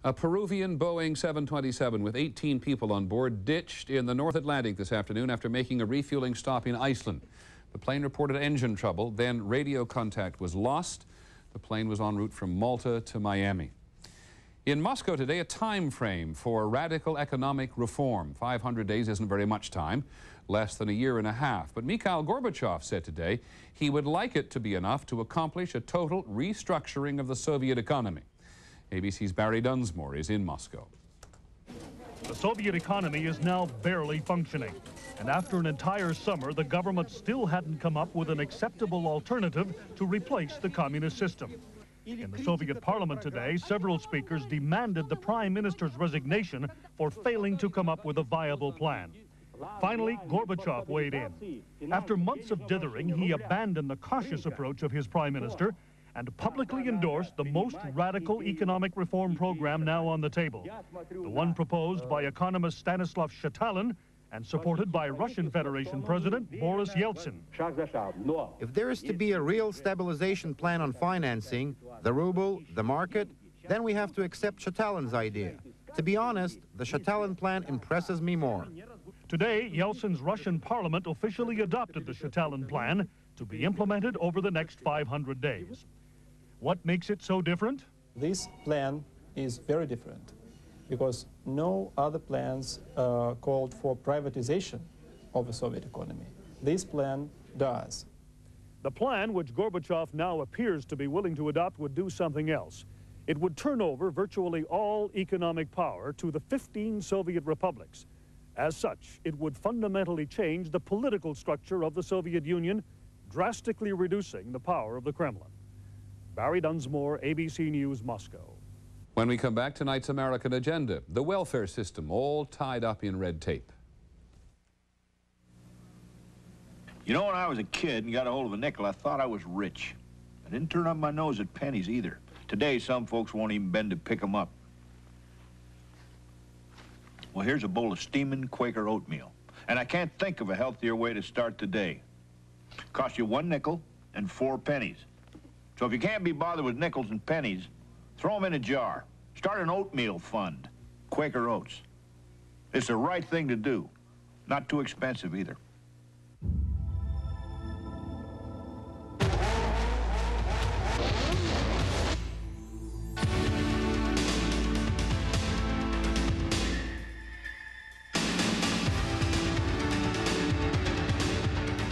A Peruvian Boeing 727 with 18 people on board ditched in the North Atlantic this afternoon after making a refueling stop in Iceland. The plane reported engine trouble, then radio contact was lost. The plane was en route from Malta to Miami. In Moscow today, a time frame for radical economic reform. 500 days isn't very much time, less than a year and a half. But Mikhail Gorbachev said today he would like it to be enough to accomplish a total restructuring of the Soviet economy. ABC's Barry Dunsmore is in Moscow. The Soviet economy is now barely functioning. And after an entire summer, the government still hadn't come up with an acceptable alternative to replace the communist system. In the Soviet parliament today, several speakers demanded the prime minister's resignation for failing to come up with a viable plan. Finally, Gorbachev weighed in. After months of dithering, he abandoned the cautious approach of his prime minister and publicly endorsed the most radical economic reform program now on the table, the one proposed by economist Stanislav Shetalin and supported by Russian Federation President Boris Yeltsin. If there is to be a real stabilization plan on financing, the ruble, the market, then we have to accept Shetalin's idea. To be honest, the Shetalin plan impresses me more. Today, Yeltsin's Russian parliament officially adopted the Shetalin plan to be implemented over the next 500 days. What makes it so different? This plan is very different because no other plans called for privatization of the Soviet economy. This plan does. The plan, which Gorbachev now appears to be willing to adopt, would do something else. It would turn over virtually all economic power to the 15 Soviet republics. As such, it would fundamentally change the political structure of the Soviet Union, drastically reducing the power of the Kremlin. Barry Dunsmore, ABC News, Moscow. When we come back, tonight's American agenda, the welfare system all tied up in red tape. You know, when I was a kid and got a hold of a nickel, I thought I was rich. I didn't turn up my nose at pennies either. Today, some folks won't even bend to pick them up. Well, here's a bowl of steaming Quaker oatmeal. And I can't think of a healthier way to start the day. Cost you 1 nickel and 4 pennies. So if you can't be bothered with nickels and pennies, throw them in a jar. Start an oatmeal fund. Quaker Oats. It's the right thing to do. Not too expensive either.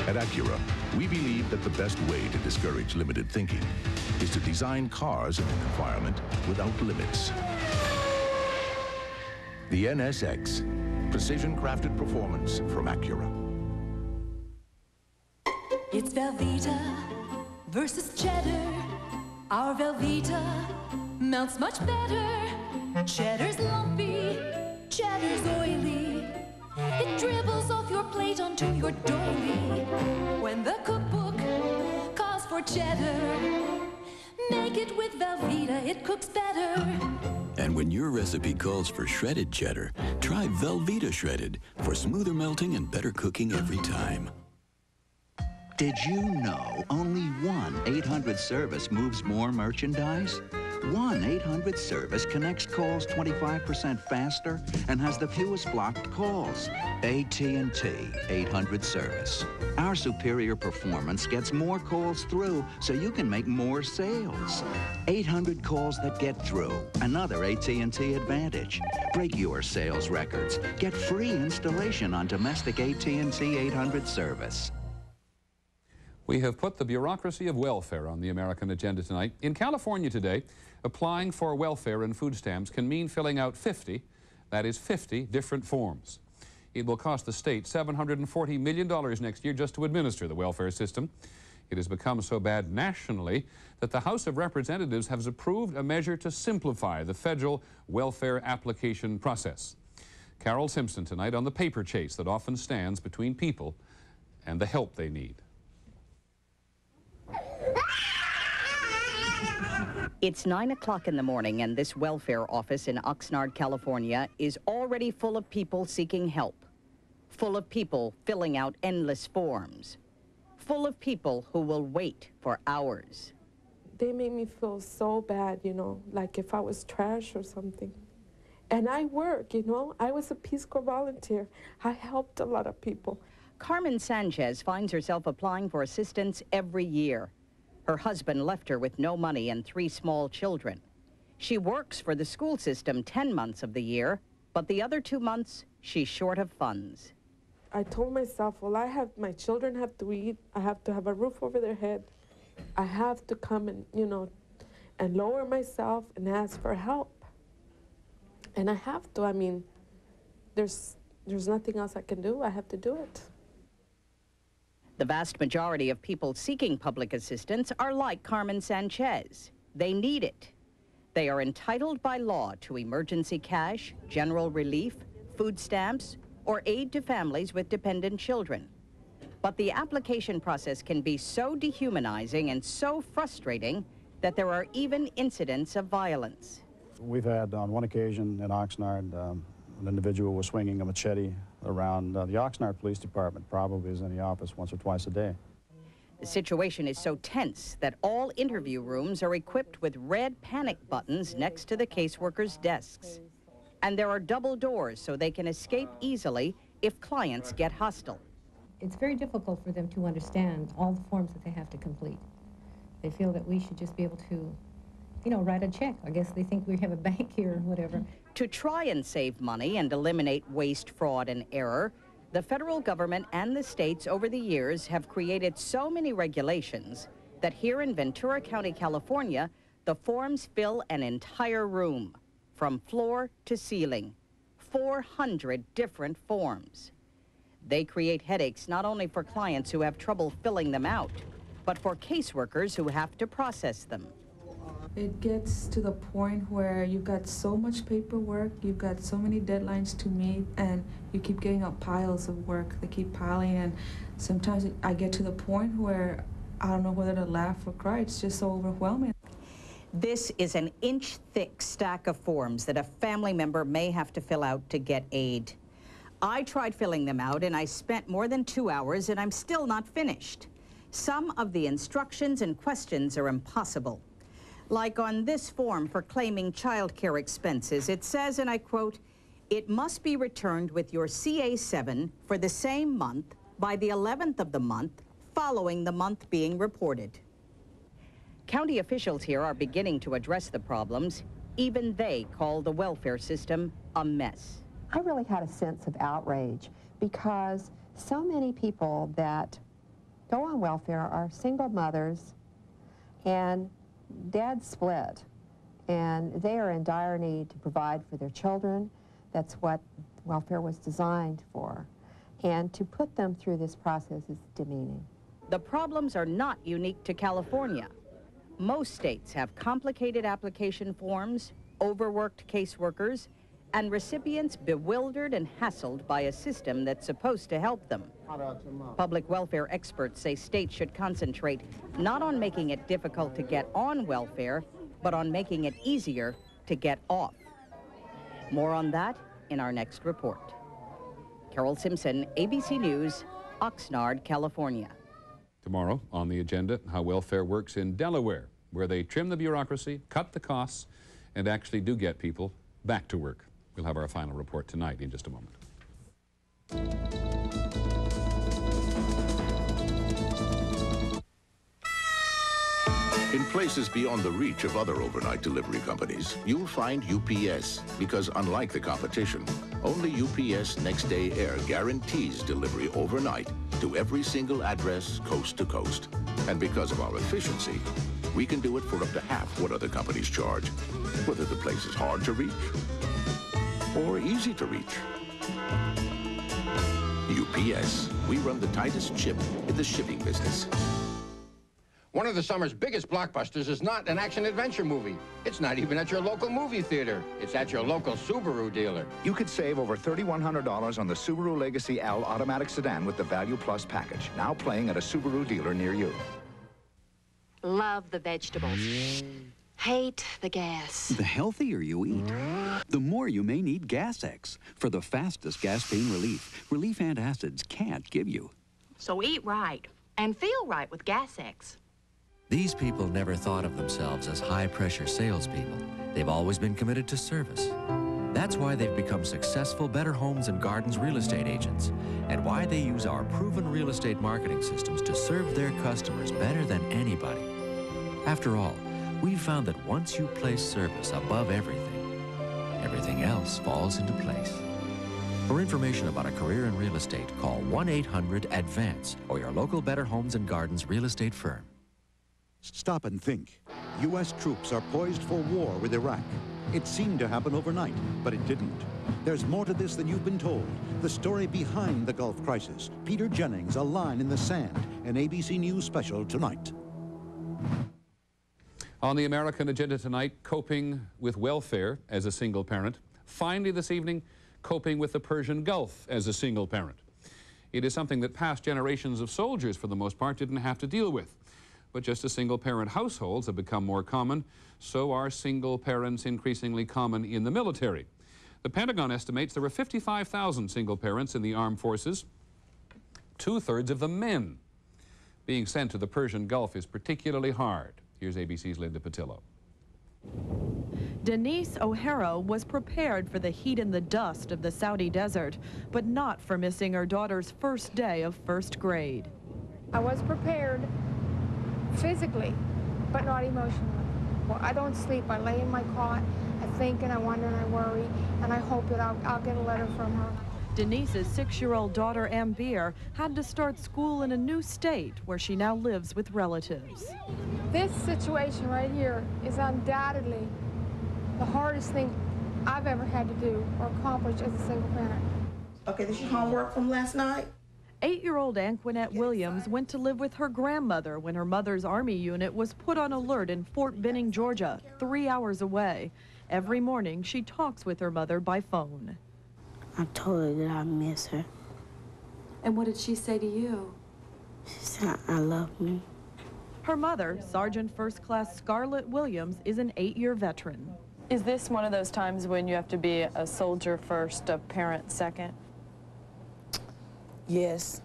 At Acura, we believe that the best way to discourage limited thinking is to design cars in an environment without limits. The NSX, precision-crafted performance from Acura. It's Velveeta versus cheddar. Our Velveeta melts much better. Cheddar's lumpy, cheddar's oily. It dribbles off your plate onto your doily. When the cookbook calls for cheddar, make it with Velveeta, it cooks better. And when your recipe calls for shredded cheddar, try Velveeta Shredded for smoother melting and better cooking every time. Did you know only 1-800-SERVICE moves more merchandise? 1-800-SERVICE connects calls 25% faster and has the fewest blocked calls. AT&T 800-SERVICE. Our superior performance gets more calls through so you can make more sales. 800 calls that get through. Another AT&T advantage. Break your sales records. Get free installation on domestic AT&T 800-SERVICE. We have put the bureaucracy of welfare on the American agenda tonight. In California today, applying for welfare and food stamps can mean filling out 50, that is 50 different forms. It will cost the state $740 million next year just to administer the welfare system. It has become so bad nationally that the House of Representatives has approved a measure to simplify the federal welfare application process. Carol Simpson tonight on the paper chase that often stands between people and the help they need. It's 9 o'clock in the morning, and this welfare office in Oxnard, California, is already full of people seeking help, full of people filling out endless forms, full of people who will wait for hours. They made me feel so bad, you know, like if I was trash or something. And I work, you know. I was a Peace Corps volunteer. I helped a lot of people. Carmen Sanchez finds herself applying for assistance every year. Her husband left her with no money and 3 small children. She works for the school system 10 months of the year, but the other 2 months, she's short of funds. I told myself, well, my children have to eat. I have to have a roof over their head. I have to come and, you know, and lower myself and ask for help. And I have to. I mean, there's nothing else I can do. I have to do it. The vast majority of people seeking public assistance are like Carmen Sanchez. They need it. They are entitled by law to emergency cash, general relief, food stamps, or aid to families with dependent children. But the application process can be so dehumanizing and so frustrating that there are even incidents of violence. We've had, on one occasion in Oxnard, an individual was swinging a machete around the Oxnard Police Department, probably is in the office once or twice a day. The situation is so tense that all interview rooms are equipped with red panic buttons next to the caseworkers' desks. And there are double doors so they can escape easily if clients get hostile. It's very difficult for them to understand all the forms that they have to complete. They feel that we should just be able to, you know, write a check. I guess they think we have a bank here or whatever. To try and save money and eliminate waste, fraud, and error, the federal government and the states over the years have created so many regulations that here in Ventura County, California, the forms fill an entire room, from floor to ceiling, 400 different forms. They create headaches not only for clients who have trouble filling them out, but for caseworkers who have to process them. It gets to the point where you've got so much paperwork, you've got so many deadlines to meet, and you keep getting up piles of work. They keep piling, and sometimes I get to the point where I don't know whether to laugh or cry. It's just so overwhelming. This is an inch-thick stack of forms that a family member may have to fill out to get aid. I tried filling them out, and I spent more than 2 hours, and I'm still not finished. Some of the instructions and questions are impossible. Like on this form for claiming child care expenses, it says, and I quote, "It must be returned with your CA-7 for the same month by the 11th of the month following the month being reported." County officials here are beginning to address the problems. Even they call the welfare system a mess. I really had a sense of outrage because so many people that go on welfare are single mothers and dad split, and they are in dire need to provide for their children. That's what welfare was designed for. And to put them through this process is demeaning. The problems are not unique to California. Most states have complicated application forms, overworked caseworkers, and recipients bewildered and hassled by a system that's supposed to help them. Public welfare experts say states should concentrate not on making it difficult to get on welfare, but on making it easier to get off. More on that in our next report. Carol Simpson, ABC News, Oxnard, California. Tomorrow on the agenda, how welfare works in Delaware, where they trim the bureaucracy, cut the costs, and actually do get people back to work. We'll have our final report tonight in just a moment. In places beyond the reach of other overnight delivery companies, you'll find UPS, because unlike the competition, only UPS Next Day Air guarantees delivery overnight to every single address coast to coast. And because of our efficiency, we can do it for up to half what other companies charge, whether the place is hard to reach or easy to reach. UPS, we run the tightest ship in the shipping business. One of the summer's biggest blockbusters is not an action-adventure movie. It's not even at your local movie theater. It's at your local Subaru dealer. You could save over $3,100 on the Subaru Legacy L automatic sedan with the Value Plus package, now playing at a Subaru dealer near you. Love the vegetables. Hate the gas. The healthier you eat, the more you may need Gas-X for the fastest gas pain relief antacids can't give you. So eat right and feel right with Gas-X. These people never thought of themselves as high-pressure salespeople. They've always been committed to service. That's why they've become successful Better Homes and Gardens real estate agents, and why they use our proven real estate marketing systems to serve their customers better than anybody. After all, we've found that once you place service above everything, everything else falls into place. For information about a career in real estate, call 1-800-ADVANCE or your local Better Homes and Gardens real estate firm. Stop and think. U.S. troops are poised for war with Iraq. It seemed to happen overnight, but it didn't. There's more to this than you've been told. The story behind the Gulf crisis. Peter Jennings, A Line in the Sand, an ABC News special tonight. On the American agenda tonight, coping with welfare as a single parent. Finally this evening, coping with the Persian Gulf as a single parent. It is something that past generations of soldiers, for the most part, didn't have to deal with. But just as single-parent households have become more common, so are single parents increasingly common in the military. The Pentagon estimates there are 55,000 single parents in the armed forces. 2/3 of the men. Being sent to the Persian Gulf is particularly hard. Here's ABC's Linda Patillo. Denise O'Hara was prepared for the heat and the dust of the Saudi desert, but not for missing her daughter's first day of first grade. I was prepared physically, but not emotionally. Well, I don't sleep. I lay in my cot, I think and I wonder and I worry, and I hope that I'll get a letter from her. Denise's 6-year-old daughter, Ambir, had to start school in a new state where she now lives with relatives. This situation right here is undoubtedly the hardest thing I've ever had to do or accomplish as a single parent. Okay, this is your homework from last night? 8-year-old Anquinette Williams went to live with her grandmother when her mother's Army unit was put on alert in Fort Benning, Georgia, 3 hours away. Every morning, she talks with her mother by phone. I told her that I miss her. And what did she say to you? She said, I love me. Her mother, Sergeant First Class Scarlett Williams, is an 8-year veteran. Is this one of those times when you have to be a soldier first, a parent second? Yes,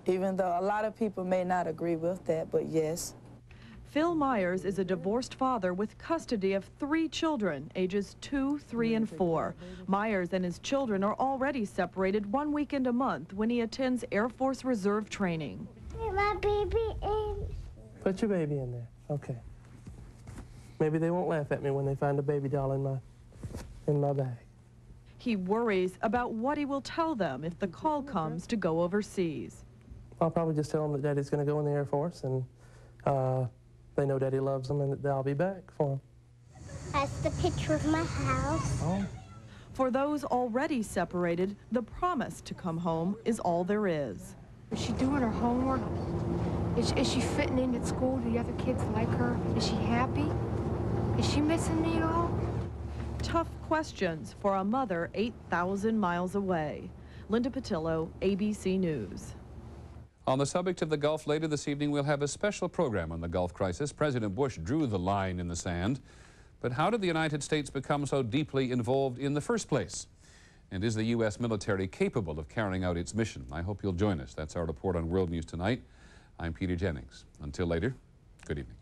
even though a lot of people may not agree with that, but yes. Phil Myers is a divorced father with custody of 3 children, ages 2, 3, and 4. Myers and his children are already separated 1 weekend a month when he attends Air Force Reserve training. Put my baby in. Put your baby in there, okay. Maybe they won't laugh at me when they find a baby doll in my bag. He worries about what he will tell them if the call comes to go overseas. I'll probably just tell them that Daddy's going to go in the Air Force, and they know Daddy loves them and that I'll be back for them. That's the picture of my house. Oh. For those already separated, the promise to come home is all there is. Is she doing her homework? Is she fitting in at school? Do the other kids like her? Is she happy? Is she missing me at all? Tough questions for a mother 8,000 miles away. Linda Patillo, ABC News. On the subject of the Gulf, later this evening, we'll have a special program on the Gulf crisis. President Bush drew the line in the sand. But how did the United States become so deeply involved in the first place? And is the U.S. military capable of carrying out its mission? I hope you'll join us. That's our report on World News Tonight. I'm Peter Jennings. Until later, good evening.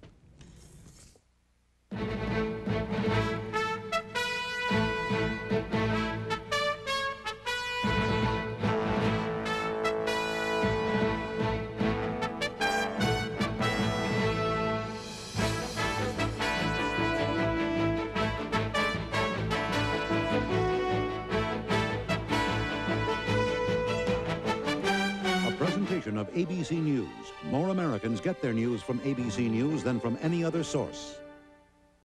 Of ABC News. More Americans get their news from ABC News than from any other source.